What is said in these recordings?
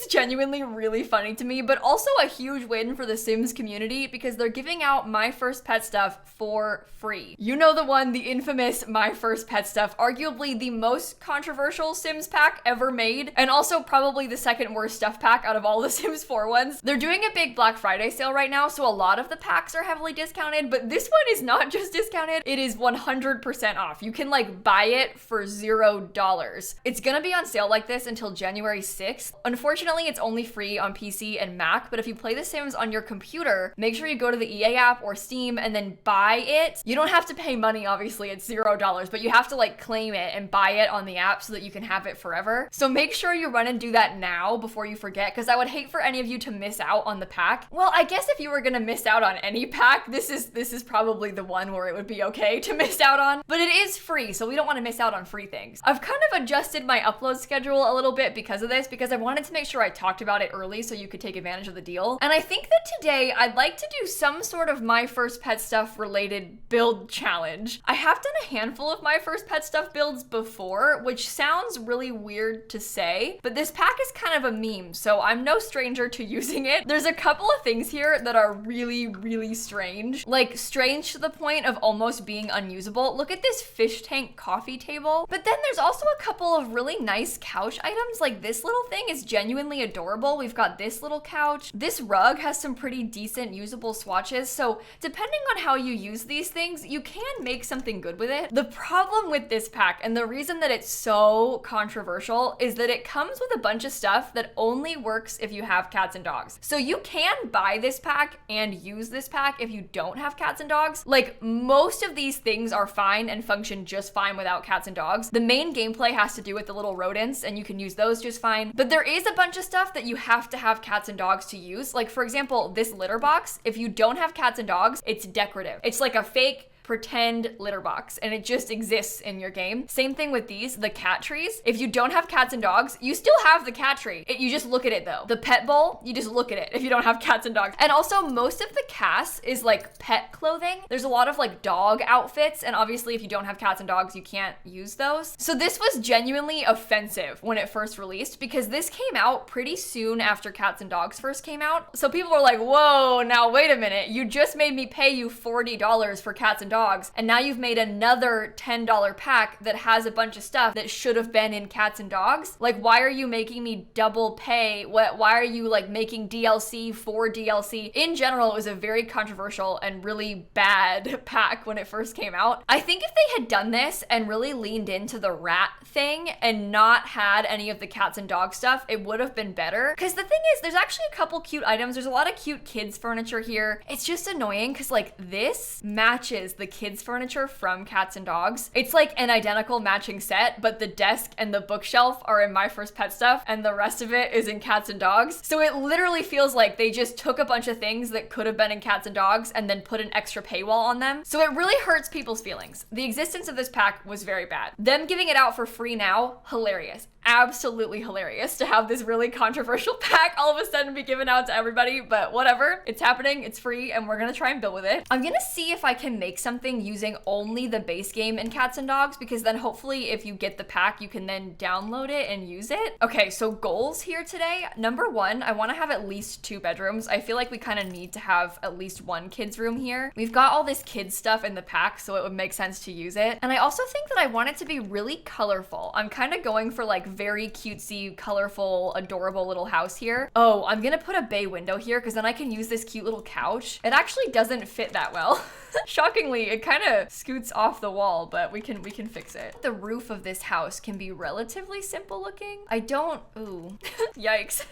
genuinely really funny to me, but also a huge win for the Sims community because they're giving out My First Pet stuff for free. You know the one, the infamous My First Pet stuff, arguably the most controversial Sims pack ever made, and also probably the second worst stuff pack out of all the Sims 4 ones. They're doing a big Black Friday sale right now, so a lot of the packs are heavily discounted, but this one is not just discounted, it is 100% off. You can like buy it for $0. It's gonna be on sale like this until January 6th. Unfortunately, it's only free on PC and Mac, but if you play The Sims on your computer, make sure you go to the EA app or Steam and then buy it. You don't have to pay money, obviously, it's $0, but you have to like claim it and buy it on the app so that you can have it forever. So make sure you run and do that now before you forget, because I would hate for any of you to miss out on the pack. Well, I guess if you were gonna miss out on any pack, this is probably the one where it would be okay to miss out on, but it is free, so we don't want to miss out on free things. I've kind of adjusted my upload schedule a little bit because of this, because I wanted to make sure I talked about it early so you could take advantage of the deal. And I think that today I'd like to do some sort of My First Pet Stuff related build challenge. I have done a handful of My First Pet Stuff builds before, which sounds really weird to say, but this pack is kind of a meme, so I'm no stranger to using it. There's a couple of things here that are really, really strange. Like, strange to the point of almost being unusable. Look at this fish tank coffee table. But then there's also a couple of really nice couch items. Like this little thing is genuinely adorable. We've got this little couch. This rug has some pretty decent usable swatches. So depending on how you use these things, you can make something good with it. The problem with this pack, and the reason that it's so controversial, is that it comes with a bunch of stuff that only works if you have cats and dogs. So you can buy this pack and use this pack if you don't have cats and dogs. Like, most of these things are fine and function just fine without cats and dogs. The main gameplay has to do with the little rodents, and you can use those just fine. But there is a bunch of stuff that you have to have cats and dogs to use. Like, for example, this litter box, if you don't have cats and dogs, it's decorative. It's like a fake pretend litter box, and it just exists in your game. Same thing with these, the cat trees. If you don't have cats and dogs, you still have the cat tree. You just look at it though. The pet bowl, you just look at it if you don't have cats and dogs. And also, most of the cast is like pet clothing. There's a lot of like dog outfits, and obviously if you don't have cats and dogs, you can't use those. So this was genuinely offensive when it first released, because this came out pretty soon after cats and dogs first came out. So people were like, whoa, now wait a minute. You just made me pay you $40 for cats and dogs, and now you've made another $10 pack that has a bunch of stuff that should have been in cats and dogs. Like, why are you making me double pay? Why are you like making DLC for DLC? In general, it was a very controversial and really bad pack when it first came out. I think if they had done this and really leaned into the rat thing and not had any of the cats and dog stuff, it would have been better. Because the thing is, there's actually a couple cute items. There's a lot of cute kids furniture here. It's just annoying because like this matches the kids furniture from cats and dogs. It's like an identical matching set, but the desk and the bookshelf are in My First Pet Stuff and the rest of it is in cats and dogs. So it literally feels like they just took a bunch of things that could have been in cats and dogs and then put an extra paywall on them. So it really hurts people's feelings. The existence of this pack was very bad. Them giving it out for free now, hilarious. Absolutely hilarious to have this really controversial pack all of a sudden be given out to everybody, but whatever, it's happening, it's free, and we're gonna try and build with it. I'm gonna see if I can make something using only the base game in cats and dogs, because then hopefully if you get the pack, you can then download it and use it. Okay, so goals here today. Number one, I wanna have at least 2 bedrooms. I feel like we kind of need to have at least 1 kid's room here. We've got all this kids stuff in the pack, so it would make sense to use it. And I also think that I want it to be really colorful. I'm kind of going for like very cutesy, colorful, adorable little house here. Oh, I'm gonna put a bay window here because then I can use this cute little couch. It actually doesn't fit that well. Shockingly, it kind of scoots off the wall, but we can fix it. The roof of this house can be relatively simple looking. Ooh, yikes.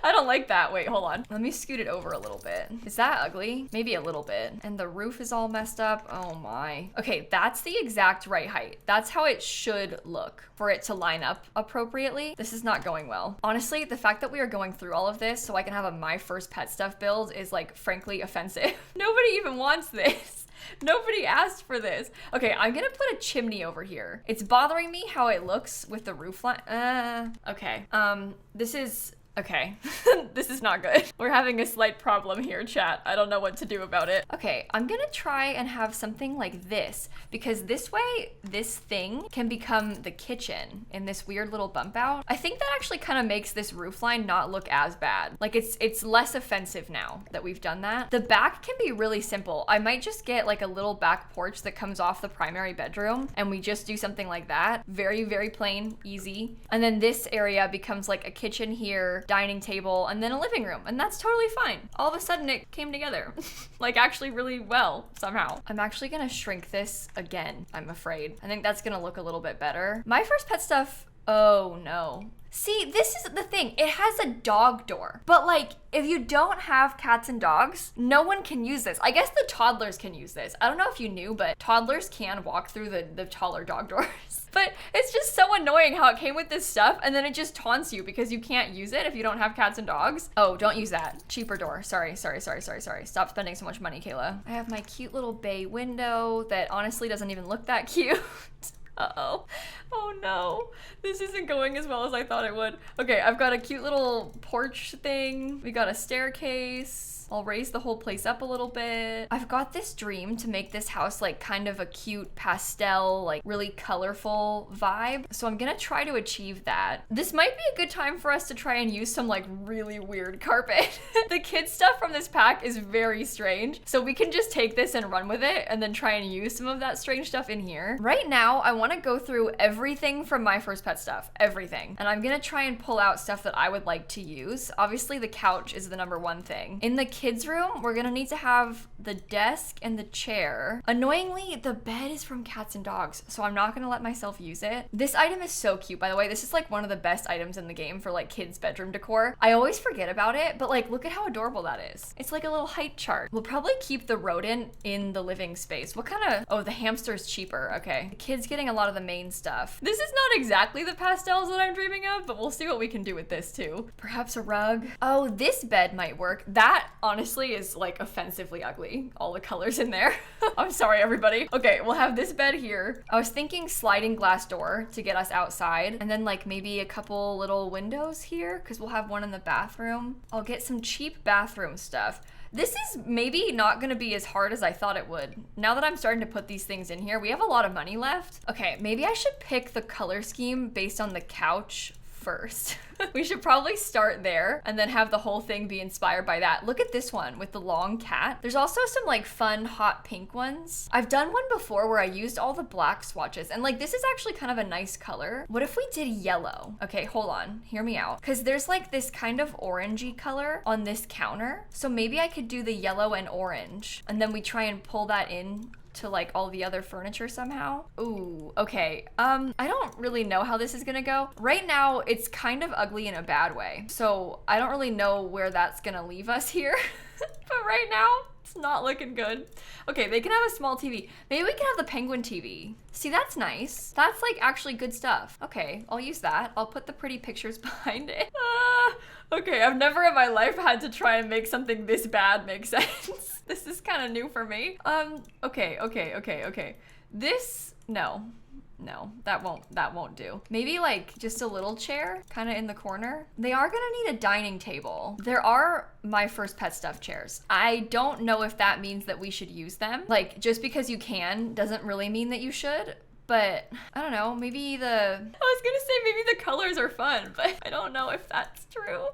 I don't like that. Wait, hold on. Let me scoot it over a little bit. Is that ugly? Maybe a little bit. And the roof is all messed up. Oh my. Okay, that's the exact right height. That's how it should look for it to line up appropriately. This is not going well. Honestly, the fact that we are going through all of this so I can have a My First Pet Stuff build is like frankly offensive. Nobody even wants this. Nobody asked for this. Okay, I'm gonna put a chimney over here. It's bothering me how it looks with the roof line. Okay, this is Okay, this is not good. We're having a slight problem here, chat. I don't know what to do about it. Okay, I'm gonna try and have something like this, because this way, this thing can become the kitchen in this weird little bump out. I think that actually kind of makes this roof line not look as bad. Like it's less offensive now that we've done that. The back can be really simple. I might just get like a little back porch that comes off the primary bedroom, and we just do something like that. Very, very plain, easy. And then this area becomes like a kitchen here, dining table, and then a living room, and that's totally fine. All of a sudden it came together like actually really well somehow. I'm actually gonna shrink this again, I'm afraid. I think that's gonna look a little bit better. My first pet stuff, oh no. See, this is the thing. It has a dog door. But like, if you don't have cats and dogs, no one can use this. I guess the toddlers can use this. I don't know if you knew, but toddlers can walk through the taller dog doors. But it's just so annoying how it came with this stuff and then it just taunts you because you can't use it if you don't have cats and dogs. Oh, don't use that. Cheaper door. Sorry. Stop spending so much money, Kayla. I have my cute little bay window that honestly doesn't even look that cute. Uh-oh. Oh no. This isn't going as well as I thought it would. Okay, I've got a cute little porch thing. We got a staircase. I'll raise the whole place up a little bit. I've got this dream to make this house like kind of a cute pastel, like really colorful vibe. So I'm gonna try to achieve that. This might be a good time for us to try and use some like really weird carpet. The kid stuff from this pack is very strange. So we can just take this and run with it and then try and use some of that strange stuff in here. Right now, I wanna go through everything from my first pet stuff, everything. And I'm gonna try and pull out stuff that I would like to use. Obviously the couch is the number one thing. In the kids' room, we're gonna need to have the desk and the chair. Annoyingly, the bed is from cats and dogs, so I'm not gonna let myself use it. This item is so cute, by the way. This is like one of the best items in the game for like kids' bedroom decor. I always forget about it, but like, look at how adorable that is. It's like a little height chart. We'll probably keep the rodent in the living space. What kind of, oh, the hamster's cheaper. Okay. The kid's getting a lot of the main stuff. This is not exactly the pastels that I'm dreaming of, but we'll see what we can do with this too. Perhaps a rug. Oh, this bed might work. That honestly is like offensively ugly. All the colors in there. I'm sorry, everybody. Okay, we'll have this bed here. I was thinking sliding glass door to get us outside, and then like maybe a couple little windows here because we'll have one in the bathroom. I'll get some cheap bathroom stuff. This is maybe not gonna be as hard as I thought it would. Now that I'm starting to put these things in here, we have a lot of money left. Okay, maybe I should pick the color scheme based on the couch first. We should probably start there and then have the whole thing be inspired by that. Look at this one with the long cat. There's also some like fun hot pink ones. I've done one before where I used all the black swatches and like this is actually kind of a nice color. What if we did yellow? Okay, hold on, hear me out. Cause there's like this kind of orangey color on this counter. So maybe I could do the yellow and orange and then we try and pull that in to like all the other furniture somehow. Ooh, okay. I don't really know how this is gonna go. Right now, it's kind of ugly in a bad way. So I don't really know where that's gonna leave us here. But right now, it's not looking good. Okay, they can have a small TV. Maybe we can have the penguin TV. See, that's nice. That's like actually good stuff. Okay, I'll use that. I'll put the pretty pictures behind it. Okay, I've never in my life had to try and make something this bad make sense. This is kind of new for me. Okay. This, no, that won't do. Maybe like just a little chair kind of in the corner. They are gonna need a dining table. There are my first pet stuff chairs. I don't know if that means that we should use them. Like just because you can doesn't really mean that you should. But I don't know, maybe I was gonna say maybe the colors are fun, but I don't know if that's true.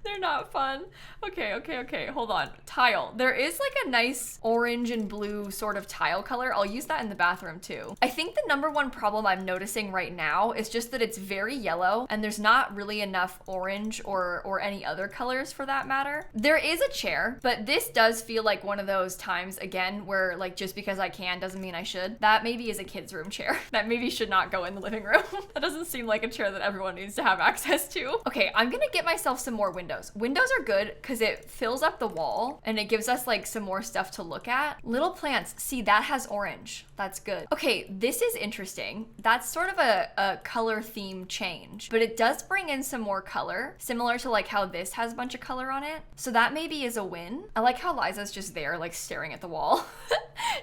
They're not fun. Okay, hold on. Tile. There is like a nice orange and blue sort of tile color. I'll use that in the bathroom too. I think the number one problem I'm noticing right now is just that it's very yellow and there's not really enough orange or any other colors for that matter. There is a chair, but this does feel like one of those times again where like just because I can doesn't mean I should. That maybe is a kid's room chair that maybe should not go in the living room. That doesn't seem like a chair that everyone needs to have access to. Okay, I'm gonna get myself some more windows. windows. Windows are good because it fills up the wall and it gives us like some more stuff to look at. Little plants, see that has orange. That's good. Okay, this is interesting. That's sort of a color theme change, but it does bring in some more color, similar to like how this has a bunch of color on it. So that maybe is a win. I like how Liza's just there like staring at the wall.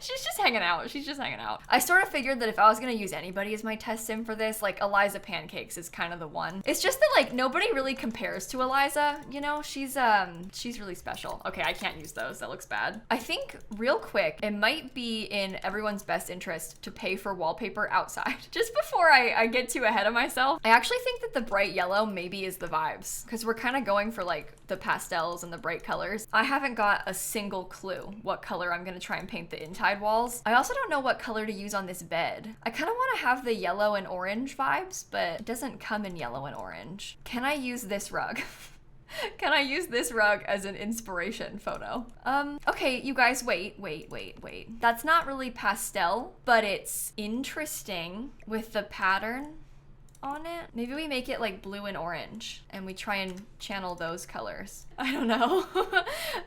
She's just hanging out. She's just hanging out. I sort of figured that if I was gonna use anybody as my test sim for this, like Eliza Pancakes is kind of the one. It's just that like nobody really compares to Eliza, you know? She's really special. Okay, I can't use those. That looks bad. I think real quick, it might be in everyone's best interest to pay for wallpaper outside. Just before I get too ahead of myself, I actually think that the bright yellow maybe is the vibes because we're kind of going for like the pastels and the bright colors. I haven't got a single clue what color I'm gonna try and paint the inside walls. I also don't know what color to use on this bed. I kind of want to have the yellow and orange vibes, but it doesn't come in yellow and orange. Can I use this rug? Can I use this rug as an inspiration photo? Okay, you guys, wait. That's not really pastel, but it's interesting with the pattern on it. Maybe we make it like blue and orange and we try and channel those colors. I don't know.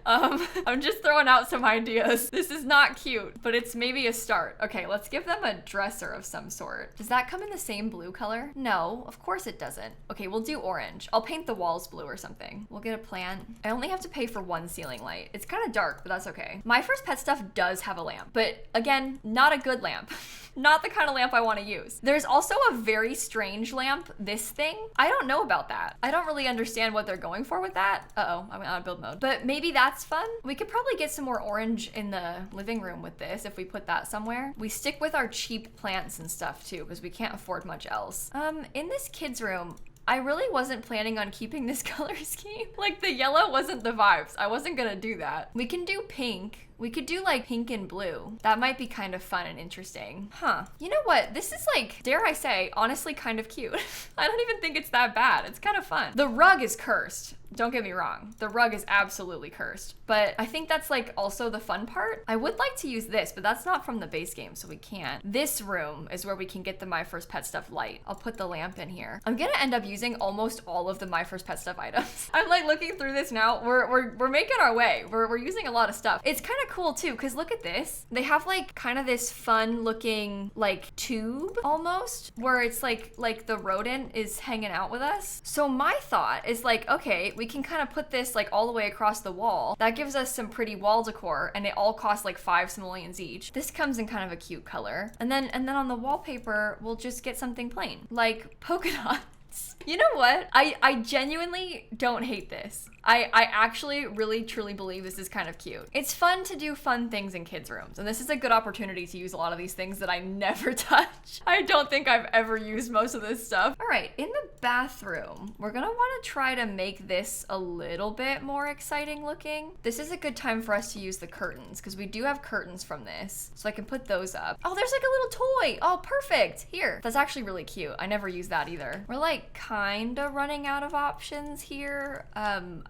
I'm just throwing out some ideas. This is not cute, but it's maybe a start. Okay, let's give them a dresser of some sort. Does that come in the same blue color? No, of course it doesn't. Okay, we'll do orange. I'll paint the walls blue or something. We'll get a plant. I only have to pay for one ceiling light. It's kind of dark, but that's okay. My First Pet Stuff does have a lamp, but again, not a good lamp. Not the kind of lamp I want to use. There's also a very strange lamp, this thing. I don't know about that. I don't really understand what they're going for with that. Uh-oh, I went out of build mode. But maybe that's fun. We could probably get some more orange in the living room with this if we put that somewhere. We stick with our cheap plants and stuff too, because we can't afford much else. In this kids' room, I really wasn't planning on keeping this color scheme. Like the yellow wasn't the vibes. I wasn't gonna do that. We can do pink. We could do like pink and blue. That might be kind of fun and interesting. Huh. You know what? This is like, dare I say, honestly kind of cute. I don't even think it's that bad. It's kind of fun. The rug is cursed. Don't get me wrong. The rug is absolutely cursed, but I think that's like also the fun part. I would like to use this, but that's not from the base game, so we can't. This room is where we can get the My First Pet Stuff light. I'll put the lamp in here. I'm gonna end up using almost all of the My First Pet Stuff items. I'm like looking through this now. We're making our way. We're using a lot of stuff. It's kind of cool too, because look at this. They have like kind of this fun looking like tube almost, where it's like the rodent is hanging out with us. So my thought is like, okay, we can kind of put this like all the way across the wall. That gives us some pretty wall decor, and it all costs like 5 simoleons each. This comes in kind of a cute color. And then on the wallpaper, we'll just get something plain, like polka dots. You know what? I genuinely don't hate this. I actually really truly believe this is kind of cute. It's fun to do fun things in kids' rooms, and this is a good opportunity to use a lot of these things that I never touch. I don't think I've ever used most of this stuff. All right, in the bathroom, we're gonna wanna try to make this a little bit more exciting looking. This is a good time for us to use the curtains, because we do have curtains from this, so I can put those up. Oh, there's like a little toy. Oh, perfect. Here. That's actually really cute. I never use that either. We're like kinda running out of options here.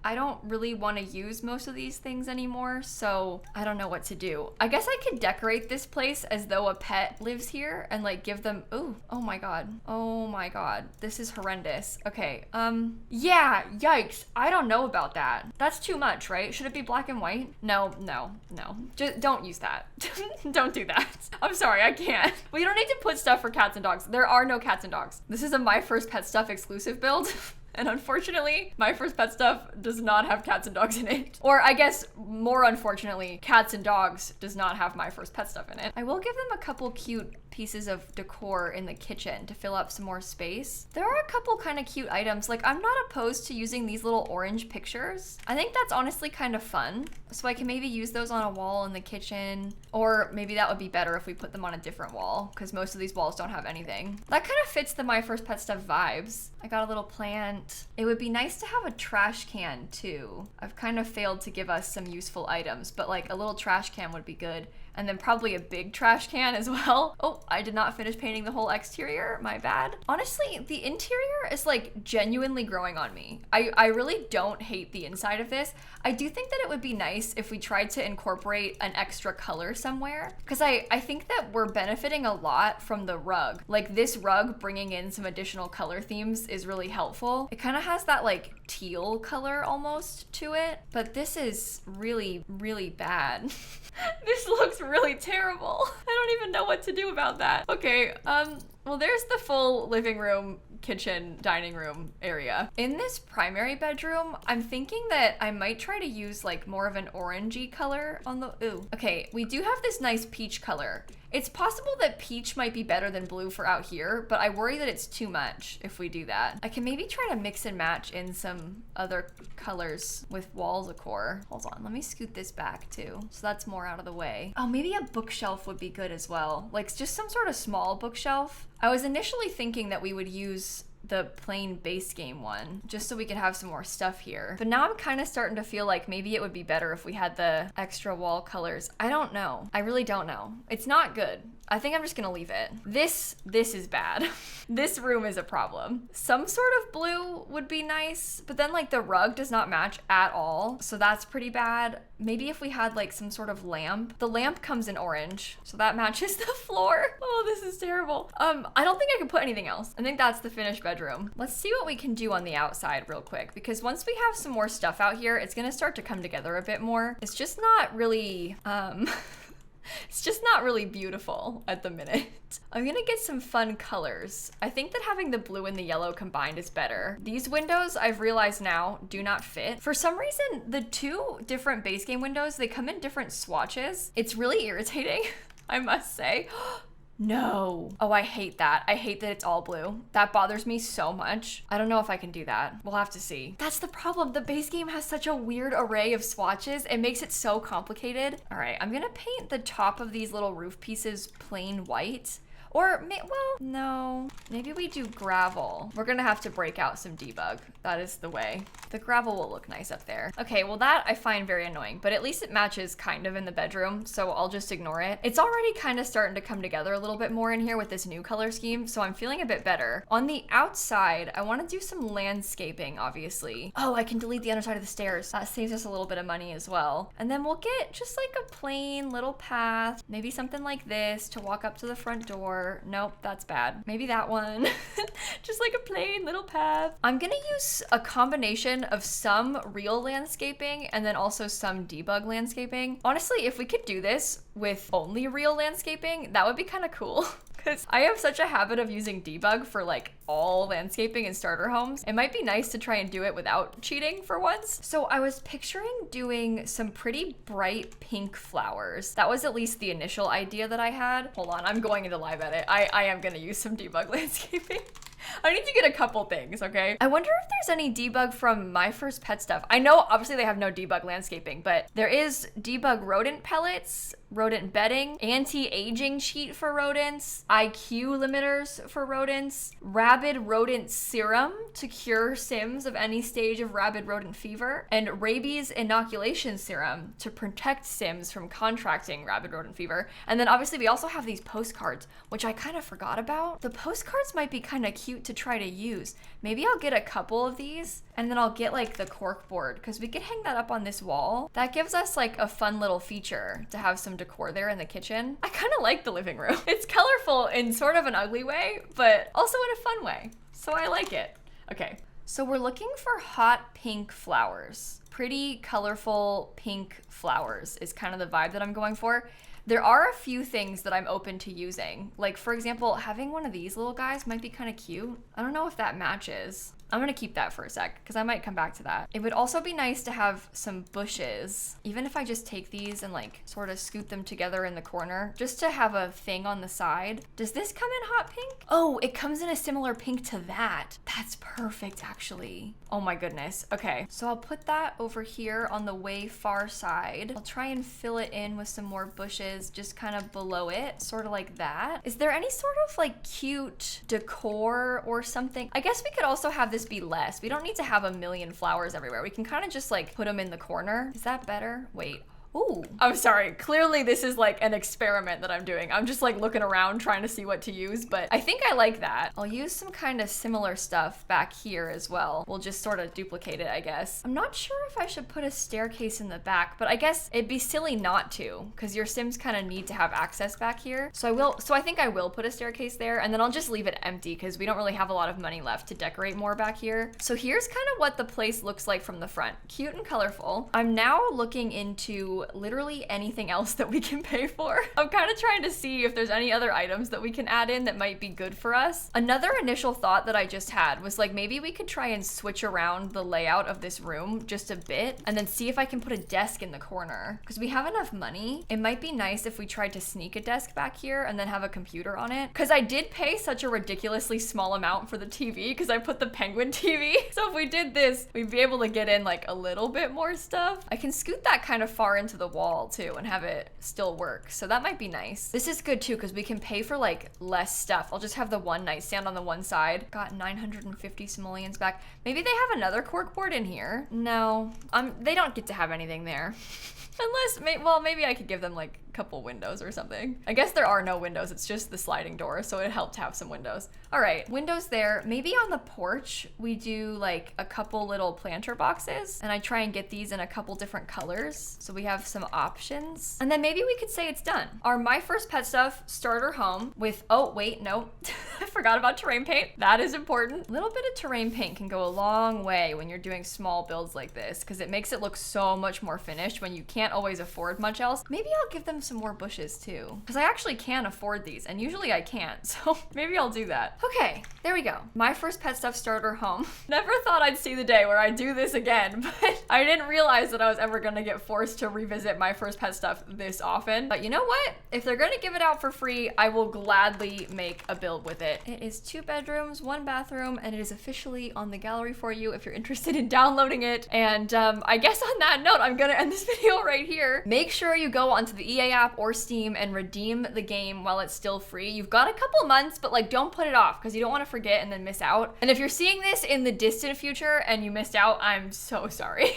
I don't really want to use most of these things anymore, so I don't know what to do. I guess I could decorate this place as though a pet lives here and like give them, ooh, oh my god, this is horrendous. Okay, yeah, yikes, I don't know about that. That's too much, right? Should it be black and white? No. Just don't use that. Don't do that. I'm sorry, I can't. We don't need to put stuff for cats and dogs. There are no cats and dogs. This is a My First Pet Stuff exclusive build. And unfortunately, My First Pet Stuff does not have cats and dogs in it. Or I guess more unfortunately, cats and dogs does not have My First Pet Stuff in it. I will give them a couple cute pieces of decor in the kitchen to fill up some more space. There are a couple kind of cute items. Like, I'm not opposed to using these little orange pictures. I think that's honestly kind of fun. So I can maybe use those on a wall in the kitchen, or maybe that would be better if we put them on a different wall, because most of these walls don't have anything. That kind of fits the My First Pet Stuff vibes. I got a little plant. It would be nice to have a trash can too. I've kind of failed to give us some useful items, but like a little trash can would be good. And then probably a big trash can as well. Oh, I did not finish painting the whole exterior, my bad. Honestly, the interior is like genuinely growing on me. I really don't hate the inside of this. I do think that it would be nice if we tried to incorporate an extra color somewhere, because I think that we're benefiting a lot from the rug. Like this rug bringing in some additional color themes is really helpful. It kind of has that like teal color almost to it, but this is really, really bad. This looks really terrible. I don't even know what to do about that. Okay, well, there's the full living room, kitchen, dining room area. In this primary bedroom, I'm thinking that I might try to use like more of an orangey color on the, ooh. Okay, we do have this nice peach color. It's possible that peach might be better than blue for out here, but I worry that it's too much if we do that. I can maybe try to mix and match in some other colors with wall decor. Hold on, let me scoot this back too, so that's more out of the way. Oh, maybe a bookshelf would be good as well. Like just some sort of small bookshelf. I was initially thinking that we would use the plain base game one just so we could have some more stuff here. But now I'm kind of starting to feel like maybe it would be better if we had the extra wall colors. I don't know. I really don't know. It's not good. I think I'm just gonna leave it. This is bad. This room is a problem. Some sort of blue would be nice, but then like the rug does not match at all, so that's pretty bad. Maybe if we had like some sort of lamp. The lamp comes in orange, so that matches the floor. Oh, this is terrible. I don't think I can put anything else. I think that's the finished bedroom. Let's see what we can do on the outside real quick, because once we have some more stuff out here, it's gonna start to come together a bit more. It's just not really, it's just not really beautiful at the minute. I'm gonna get some fun colors. I think that having the blue and the yellow combined is better. These windows, I've realized now, do not fit. For some reason, the two different base game windows, they come in different swatches. It's really irritating, I must say. No. Oh, I hate that. I hate that it's all blue. That bothers me so much. I don't know if I can do that. We'll have to see. That's the problem. The base game has such a weird array of swatches. It makes it so complicated. All right, I'm gonna paint the top of these little roof pieces plain white. Or, well, no, maybe we do gravel. We're gonna have to break out some debug. That is the way. The gravel will look nice up there. Okay, well that I find very annoying, but at least it matches kind of in the bedroom, so I'll just ignore it. It's already kind of starting to come together a little bit more in here with this new color scheme, so I'm feeling a bit better. On the outside, I wanna do some landscaping, obviously. Oh, I can delete the underside of the stairs. That saves us a little bit of money as well. And then we'll get just like a plain little path, maybe something like this to walk up to the front door. Nope, that's bad. Maybe that one. Just like a plain little path. I'm gonna use a combination of some real landscaping and then also some debug landscaping. Honestly, if we could do this with only real landscaping, that would be kind of cool. Because I have such a habit of using debug for like all landscaping and starter homes. It might be nice to try and do it without cheating for once. So I was picturing doing some pretty bright pink flowers. That was at least the initial idea that I had. Hold on, I'm going into live edit. I am gonna use some debug landscaping. I need to get a couple things, okay? I wonder if there's any debug from My First Pet stuff. I know obviously they have no debug landscaping, but there is debug rodent pellets, rodent bedding, anti-aging cheat for rodents, IQ limiters for rodents, rabid rodent serum to cure Sims of any stage of rabid rodent fever, and rabies inoculation serum to protect Sims from contracting rabid rodent fever. And then obviously we also have these postcards, which I kind of forgot about. The postcards might be kind of cute to try to use. Maybe I'll get a couple of these and then I'll get like the cork board because we could hang that up on this wall. That gives us like a fun little feature to have some decor there in the kitchen. I kind of like the living room. It's colorful in sort of an ugly way, but also in a fun way. So I like it. Okay, so we're looking for hot pink flowers. Pretty colorful pink flowers is kind of the vibe that I'm going for. There are a few things that I'm open to using. Like for example, having one of these little guys might be kind of cute. I don't know if that matches. I'm gonna keep that for a sec because I might come back to that. It would also be nice to have some bushes, even if I just take these and like sort of scoot them together in the corner, just to have a thing on the side. Does this come in hot pink? Oh, it comes in a similar pink to that. That's perfect actually. Oh my goodness. Okay, so I'll put that over here on the way far side. I'll try and fill it in with some more bushes just kind of below it, sort of like that. Is there any sort of like cute decor or something? I guess we could also have this be less. We don't need to have a million flowers everywhere. We can kind of just like put them in the corner. Is that better? Wait. Ooh, I'm sorry. Clearly this is like an experiment that I'm doing. I'm just like looking around trying to see what to use, but I think I like that. I'll use some kind of similar stuff back here as well. We'll just sort of duplicate it, I guess. I'm not sure if I should put a staircase in the back, but I guess it'd be silly not to, because your Sims kind of need to have access back here. So I think I will put a staircase there, and then I'll just leave it empty because we don't really have a lot of money left to decorate more back here. So here's kind of what the place looks like from the front. Cute and colorful. I'm now looking into literally anything else that we can pay for. I'm kind of trying to see if there's any other items that we can add in that might be good for us. Another initial thought that I just had was like, maybe we could try and switch around the layout of this room just a bit and then see if I can put a desk in the corner. Because we have enough money, it might be nice if we tried to sneak a desk back here and then have a computer on it. Because I did pay such a ridiculously small amount for the TV because I put the Penguin TV. So if we did this, we'd be able to get in like a little bit more stuff. I can scoot that kind of far into the wall too and have it still work. So that might be nice. This is good too because we can pay for like less stuff. I'll just have the one nightstand on the one side. Got 950 simoleons back. Maybe they have another corkboard in here. No, they don't get to have anything there. Unless, well, maybe I could give them like a couple windows or something. I guess there are no windows, it's just the sliding door, so it helped have some windows. All right, windows there. Maybe on the porch, we do like a couple little planter boxes, and I try and get these in a couple different colors, so we have some options. And then maybe we could say it's done. Our My First Pet Stuff starter home with, oh wait, no, I forgot about terrain paint. That is important. A little bit of terrain paint can go a long way when you're doing small builds like this, because it makes it look so much more finished when you can't always afford much else. Maybe I'll give them some more bushes too, because I actually can afford these, and usually I can't, so maybe I'll do that. Okay, there we go. My First Pet Stuff starter home. Never thought I'd see the day where I do this again, but I didn't realize that I was ever gonna get forced to revisit My First Pet Stuff this often. But you know what? If they're gonna give it out for free, I will gladly make a build with it. It is 2 bedrooms, 1 bathroom, and it is officially on the gallery for you if you're interested in downloading it. And I guess on that note, I'm gonna end this video right here. Make sure you go onto the EA app or Steam and redeem the game while it's still free. You've got a couple months, but like don't put it off because you don't want to forget and then miss out. And if you're seeing this in the distant future and you missed out, I'm so sorry.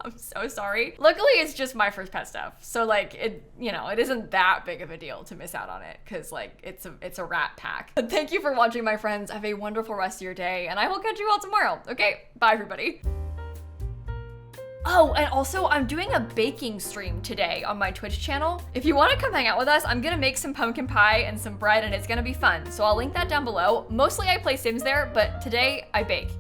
I'm so sorry. Luckily, it's just My First Pet Stuff. So like it, you know, it isn't that big of a deal to miss out on it because like it's a rat pack. But thank you for watching, my friends. Have a wonderful rest of your day, and I will catch you all tomorrow. Okay, bye everybody. Oh, and also I'm doing a baking stream today on my Twitch channel. If you want to come hang out with us, I'm gonna make some pumpkin pie and some bread, and it's gonna be fun. So I'll link that down below. Mostly I play Sims there, but today I bake.